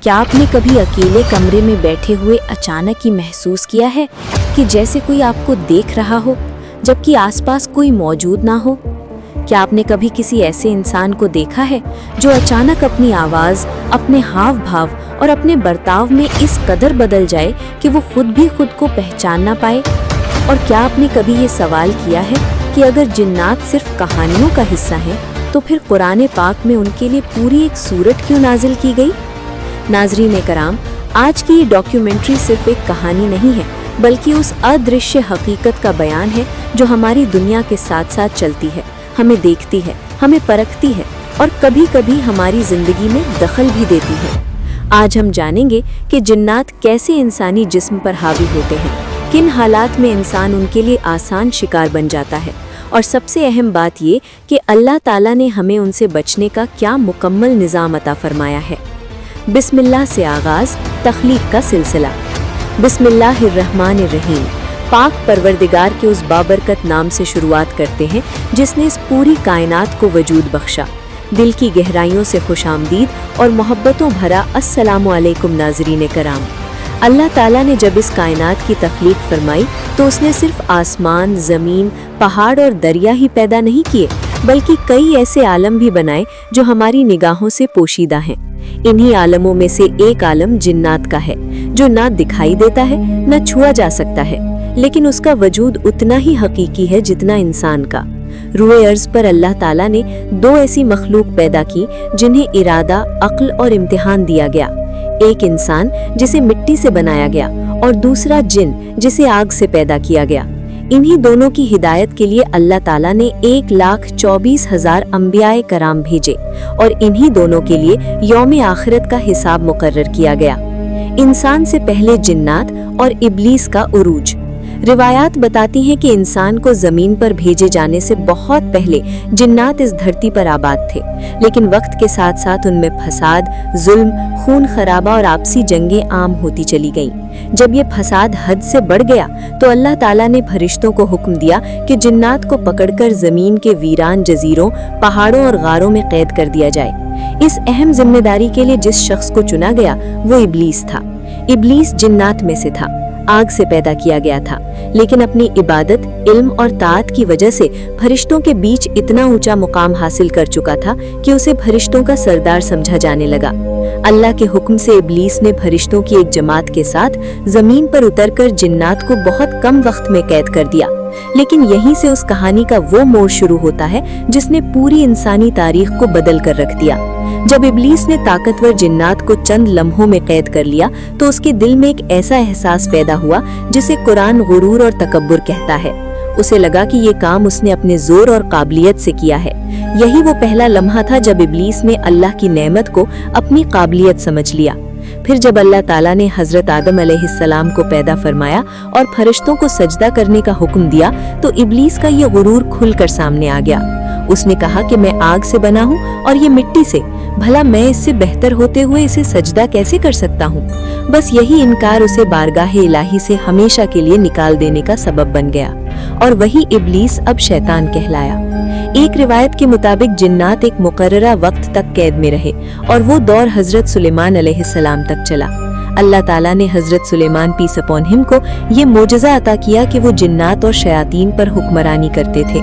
क्या आपने कभी अकेले कमरे में बैठे हुए अचानक ही महसूस किया है कि जैसे कोई आपको देख रहा हो जबकि आसपास कोई मौजूद ना हो? क्या आपने कभी किसी ऐसे इंसान को देखा है जो अचानक अपनी आवाज़, अपने हाव भाव और अपने बर्ताव में इस कदर बदल जाए कि वो खुद भी खुद को पहचान ना पाए? और क्या आपने कभी ये सवाल किया है कि अगर जिन्नात सिर्फ कहानियों का हिस्सा हैं तो फिर कुरान पाक में उनके लिए पूरी एक सूरत क्यों नाजिल की गई? नाज़रीन कराम, आज की ये डॉक्यूमेंट्री सिर्फ एक कहानी नहीं है बल्कि उस अदृश्य हकीकत का बयान है जो हमारी दुनिया के साथ साथ चलती है, हमें देखती है, हमें परखती है और कभी कभी हमारी जिंदगी में दखल भी देती है। आज हम जानेंगे कि जिन्नात कैसे इंसानी जिस्म पर हावी होते हैं, किन हालात में इंसान उनके लिए आसान शिकार बन जाता है और सबसे अहम बात ये कि अल्लाह ताला ने हमें उनसे बचने का क्या मुकम्मल निज़ाम अता फरमाया है। बिस्मिल्लाह से आगाज़ तख्लीक का सिलसिला। बिस्मिल्लाहिर्रहमानिर्रहीम। पाक परवरदिगार के उस बाबरकत नाम से शुरुआत करते हैं जिसने इस पूरी कायनात को वजूद बख्शा। दिल की गहराइयों से खुशामदीद और मोहब्बतों भरा अस्सलामु अलैकुम नाज़रीन कराम। अल्लाह ताला ने जब इस कायनात की तख्लीक फरमाई तो उसने सिर्फ आसमान, ज़मीन, पहाड़ और दरिया ही पैदा नहीं किए बल्कि कई ऐसे आलम भी बनाए जो हमारी निगाहों से पोशीदा हैं। इन्हीं आलमों में से एक आलम जिन्नात का है जो ना दिखाई देता है न छुआ जा सकता है, लेकिन उसका वजूद उतना ही हकीकी है जितना इंसान का। रूए अर्ज पर अल्लाह ताला ने दो ऐसी मखलूक पैदा की जिन्हें इरादा, अक्ल और इम्तिहान दिया गया। एक इंसान जिसे मिट्टी से बनाया गया और दूसरा जिन जिसे आग से पैदा किया गया। इन्हीं दोनों की हिदायत के लिए अल्लाह ताला ने 1,24,000 अंबियाए कराम भेजे और इन्हीं दोनों के लिए यौम आखिरत का हिसाब मुकर्रर किया गया। इंसान से पहले जिन्नात और इब्लीस का उरूज। रिवायात बताती हैं कि इंसान को जमीन पर भेजे जाने से बहुत पहले जिन्नात इस धरती पर आबाद थे, लेकिन वक्त के साथ साथ उनमें फसाद, जुल्म, खून खराबा और आपसी जंगें आम होती चली गईं। जब ये फसाद हद से बढ़ गया तो अल्लाह ताला ने फरिश्तों को हुक्म दिया कि जिन्नात को पकड़कर जमीन के वीरान जजीरों, पहाड़ों और गारों में कैद कर दिया जाए। इस अहम जिम्मेदारी के लिए जिस शख्स को चुना गया वो इब्लीस था। इब्लीस जिन्नात में से था, आग से पैदा किया गया था, लेकिन अपनी इबादत, इल्म और ताअत की वजह से फरिश्तों के बीच इतना ऊंचा मुकाम हासिल कर चुका था कि उसे फरिश्तों का सरदार समझा जाने लगा। अल्लाह के हुक्म से इब्लीस ने फरिश्तों की एक जमात के साथ जमीन पर उतरकर जिन्नात को बहुत कम वक्त में कैद कर दिया। लेकिन यहीं से उस कहानी का वो मोड़ शुरू होता है जिसने पूरी इंसानी तारीख को बदल कर रख दिया। जब इब्लीस ने ताकतवर जिन्नात को चंद लम्हों में कैद कर लिया तो उसके दिल में एक ऐसा एहसास पैदा हुआ जिसे कुरान गुरूर और तकब्बुर कहता है। उसे लगा कि ये काम उसने अपने जोर और काबिलियत से किया है। यही वो पहला लम्हा था जब इब्लीस ने अल्लाह की नेमत को अपनी काबिलियत समझ लिया। फिर जब अल्लाह ताला ने हजरत आदम अलैहिस्सलाम को पैदा फरमाया और फरिश्तों को सजदा करने का हुक्म दिया तो इब्लीस का ये गुरूर खुलकर सामने आ गया। उसने कहा कि मैं आग से बना हूँ और ये मिट्टी से, भला मैं इससे बेहतर होते हुए इसे सजदा कैसे कर सकता हूँ? बस यही इनकार उसे बारगाह इलाही से हमेशा के लिए निकाल देने का सबब बन गया और वही इब्लीस अब शैतान कहलाया। एक रिवायत के मुताबिक जिन्नात एक मुकर्ररा वक्त तक कैद में रहे और वो दौर हजरत सुलेमान अलैहिस्सलाम तक चला। अल्लाह ताला ने हजरत सुलेमान पीस अपॉन हिम को ये मोजज़ा अता किया कि वो जिन्नात और शयातीन पर हुक्मरानी करते थे।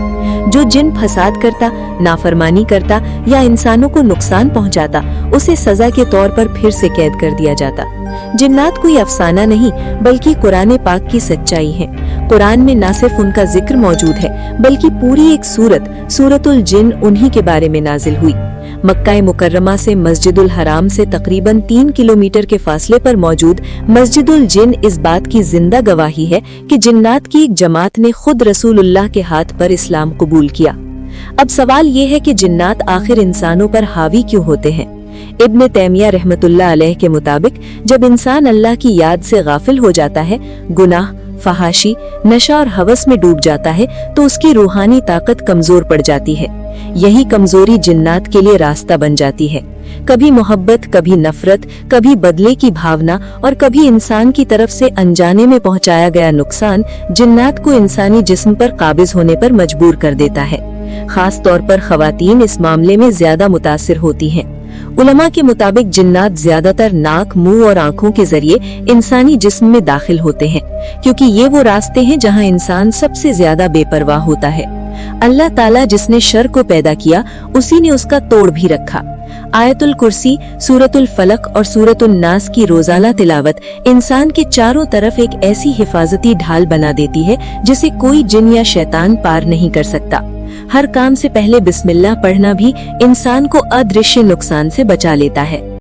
जो जिन फसाद करता, नाफरमानी करता या इंसानों को नुकसान पहुंचाता उसे सजा के तौर पर फिर से कैद कर दिया जाता। जिन्नात कोई अफसाना नहीं बल्कि कुरान पाक की सच्चाई है। कुरान में न सिर्फ उनका जिक्र मौजूद है बल्कि पूरी एक सूरतुल जिन उन्हीं के बारे में नाजिल हुई। मक्का मुकर्रमा से मस्जिदुल हराम से तकरीबन 3 किलोमीटर के फासले पर मौजूद मस्जिदुल जिन इस बात की जिंदा गवाही है कि जिन्नात की एक जमात ने खुद रसूलुल्लाह के हाथ पर इस्लाम कबूल किया। अब सवाल ये है कि जिन्नात आखिर इंसानों पर हावी क्यों होते हैं? इब्न तैमिया रहमतुल्लाह अलैह के मुताबिक जब इंसान अल्लाह की याद से गाफिल हो जाता है, गुनाह, फहाशी, नशा और हवस में डूब जाता है तो उसकी रूहानी ताकत कमजोर पड़ जाती है। यही कमजोरी जिन्नात के लिए रास्ता बन जाती है। कभी मोहब्बत, कभी नफरत, कभी बदले की भावना और कभी इंसान की तरफ से अनजाने में पहुंचाया गया नुकसान जिन्नात को इंसानी जिस्म पर काबिज होने पर मजबूर कर देता है। खास तौर पर खवातीन इस मामले में ज्यादा मुतासिर होती हैं। उलमा के मुताबिक जिन्नात ज्यादातर नाक, मुंह और आंखों के जरिए इंसानी जिस्म में दाखिल होते हैं, क्योंकि ये वो रास्ते हैं जहां इंसान सबसे ज्यादा बेपरवाह होता है। अल्लाह ताला जिसने शर को पैदा किया, उसी ने उसका तोड़ भी रखा। आयतुल कुर्सी, सूरतुल फलक और सूरतुल नास की रोजाना तिलावत इंसान के चारों तरफ एक ऐसी हिफाजती ढाल बना देती है जिसे कोई जिन या शैतान पार नहीं कर सकता। हर काम से पहले बिस्मिल्लाह पढ़ना भी इंसान को अदृश्य नुकसान से बचा लेता है।